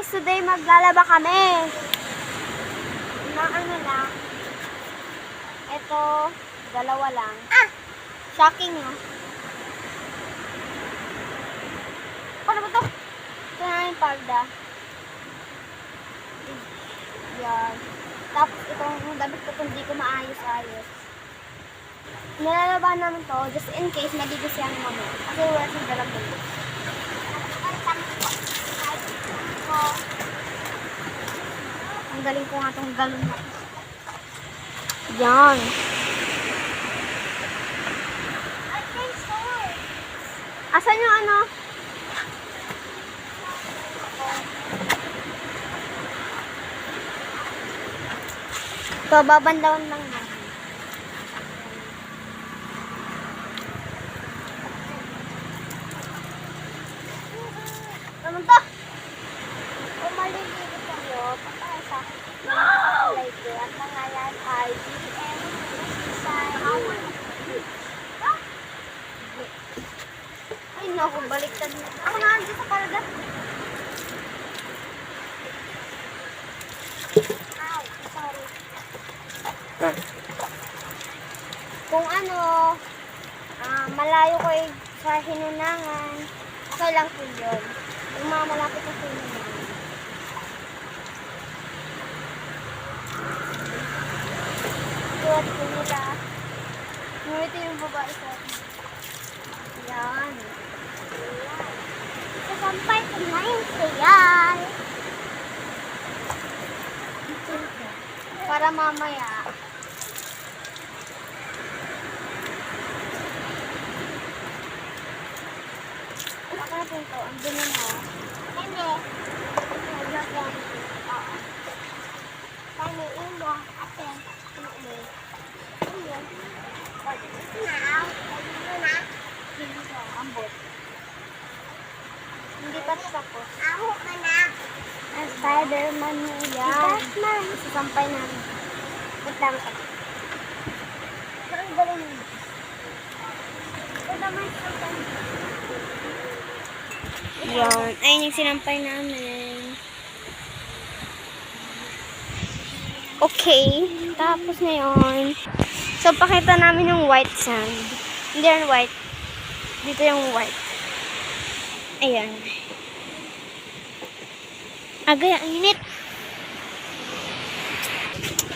guys, today maglalaba kami. Na ano lang. Ito, dalawa lang. Shocking no? Ano ba to? Ito na yung palda. Yan. Tapos itong damit ko kung di ko maayos-ayos. Nilalaban namin to just in case nagigis yan mamaya. Kasi wala siyang dalang bulo. Ang galing ko nga itong galon na. Yan. Asan yung ano? Ito, babandawan lang na. Naman to? Kung maliligo kayo, patay sa like it. Ang pangalan ay BM Ay naku, baliktad na. Ako na dito sa palda. Ow, sorry. Kung ano, malayo ko sa hinunangan, okay lang po yun. Yung mga malapit na hinunangan. Tuwad ko nila. Ngumiti yung babae sa akin. Yan. Sasampay ko na yung sayal. Para mamaya. Ako na po ito. Ang dumi mo. Hindi. Oo. Paano imo? Ate. Hindi. Hindi. Now. Hindi ko. Ambot. Hindi pa tapos. Ako ka na. Ang Spider-Man mo yan. Sasampay namin. Butang ka. Ang galing mo. Ito naman sasampay. Yan. Ayun yung sinampay namin. Okay. Tapos ngayon. So, pakita namin yung white sand. Hindi yung white. Dito yung white. Ayan. Agay, ang init.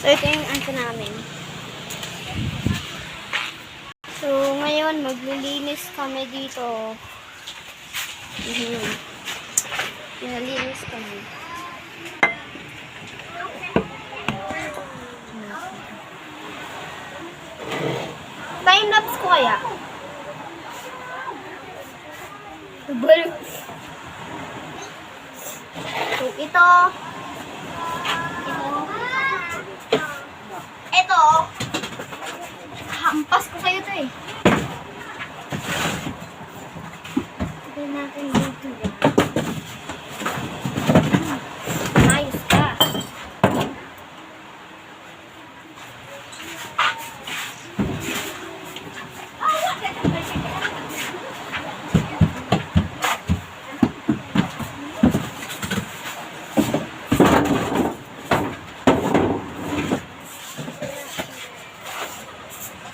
So, ito yung ansa namin. So, ngayon, maglilinis kami dito. Pinalinis kami. Time-lapse ko kaya? So, ito. Ito. Hampas ko kayo ito eh. Ito natin dito. Ayos ka.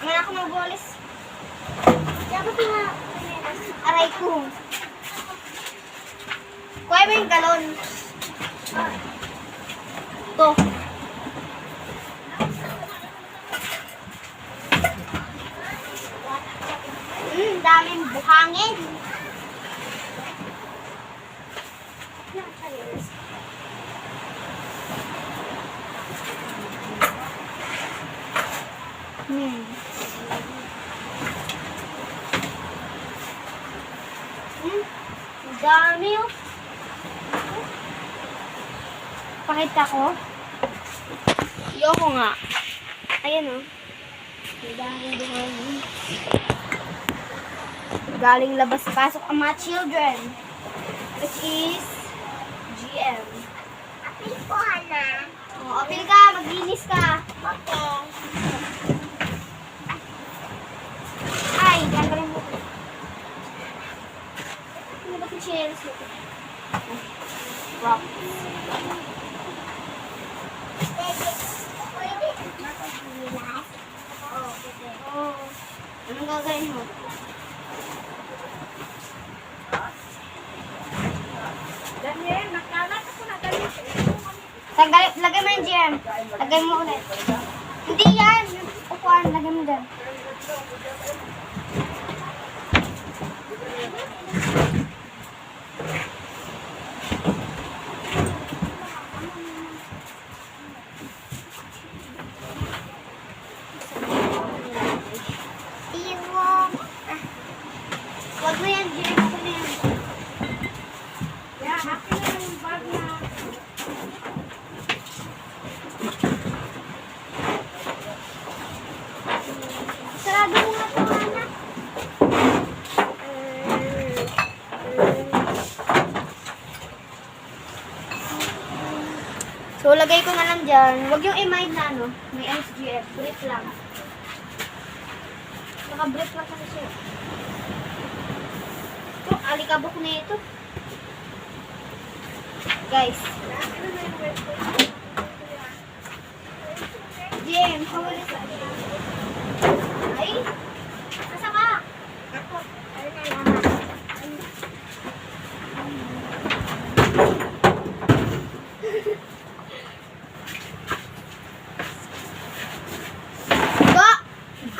Ngayon ako magbolis. Dapat nga aray ko. Kuha mo yung galon. Ito. Daming buhangin. Dami oh. Pakita ko. Yoko nga. Ayan oh. Daming buhangin. Galing labas-pasok ang mga children. Which is GM. Apil ko, Hana. O, apil ka. Maglinis ka. Okay. Ay, gagawin mo. Ano ba yung chairs mo? Rocks. Anong gagawin mo? Daniel, nakalat ako na dali. Lagay mo yung GM. Lagay mo ulit. Hindi yan. Yung upuan, lagay mo dyan. Wag mo yan, GM. Ako na yan. Yeah, akin na yung bag na. Sarado mo nga ito, anak. So, lagay ko na lang dyan. Huwag yung i-mind na, ano. May SGF. Brief lang. Naka-brief lang kasi siya. Ito, alikabok na ito. Guys. Jim, hawali ka. Ay! Nasa ka? Ako. Ano na naman?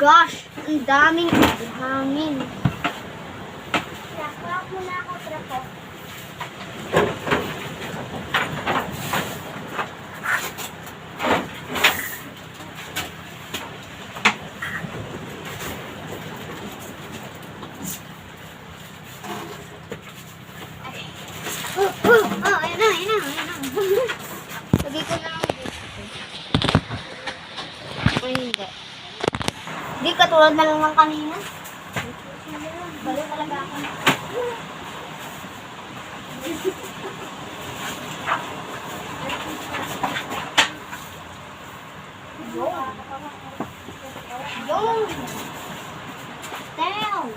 Gosh! Ang daming hangin. Trap muna ako, trap ko. Ayan na. Lagay ko na lang dito. Ay, hindi. Hindi, katulad na lang ng kanina. Balik talaga ako. Yung! Down!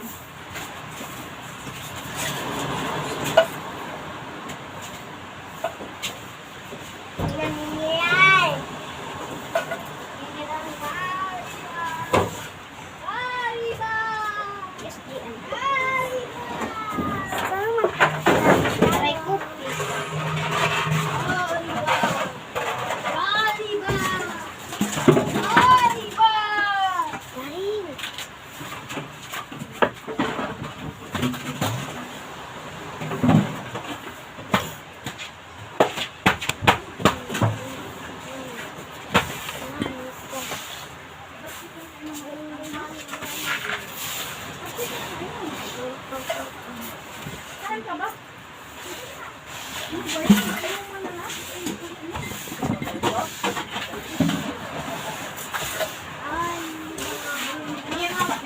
Kain ka ba?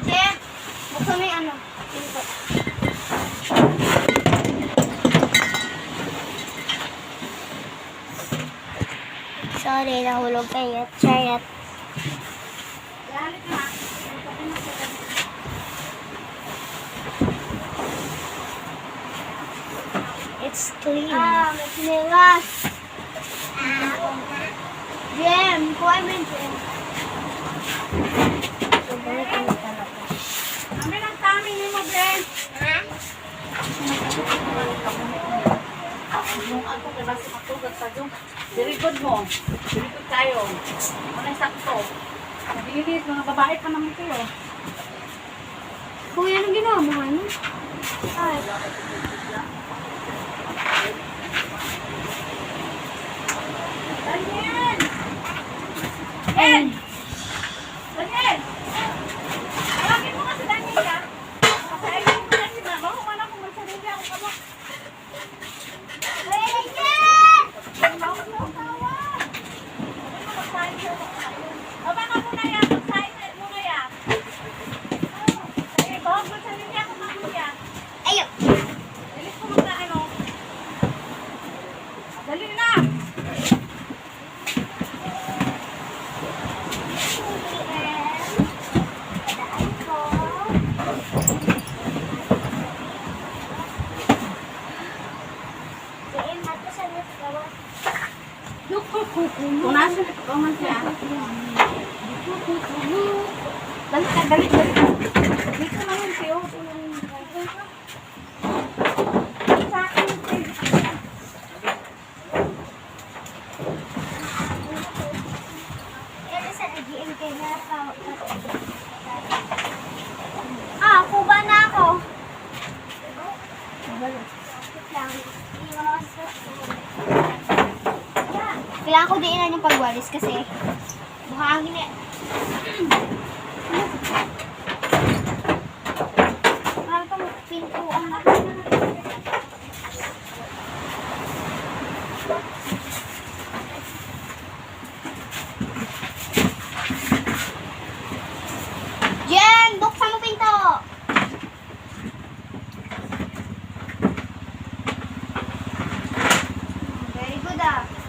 Jen, buksan mo yung ano. Sorry, nahulog kayo. Charot. Galit na. It's clean. May sinilas. Jem, kuha mo yung Jem. Kami ng tummy ni mo, Ben. Ha? Yung ako, diba si Matugag sa Diyong. Very good mo. Very good tayo. Ano sakto? Mabilis, mga babae pa naman kayo. Kuya, anong ginawa mo, ano? Ay. Daniel! Daniel! Daniel! Tawagin mo kasi Daniel, ha? Pasayayin mo na si Mama. Kung wala kung magsalili ako ka mo. Kuya, Jen! Tawag mo, tawag. Sabi mo, magsahin siya. O baka muna yan, magsahin mo na yan. Sige, bawag magsalili ako maguya. Ayun. Dalit ko muna ano. Dali na! Jem, nato sa Kung nasa nagkaman siya. Dali ka, dali. Dito na yun siyo. Sa akin, Ito sa GMK na kuba na ako. Kailangan ko diinan yung pagwalis kasi buhangin eh. Parang itong pintuan na. Jen, buksan mo pinto! Very good ah.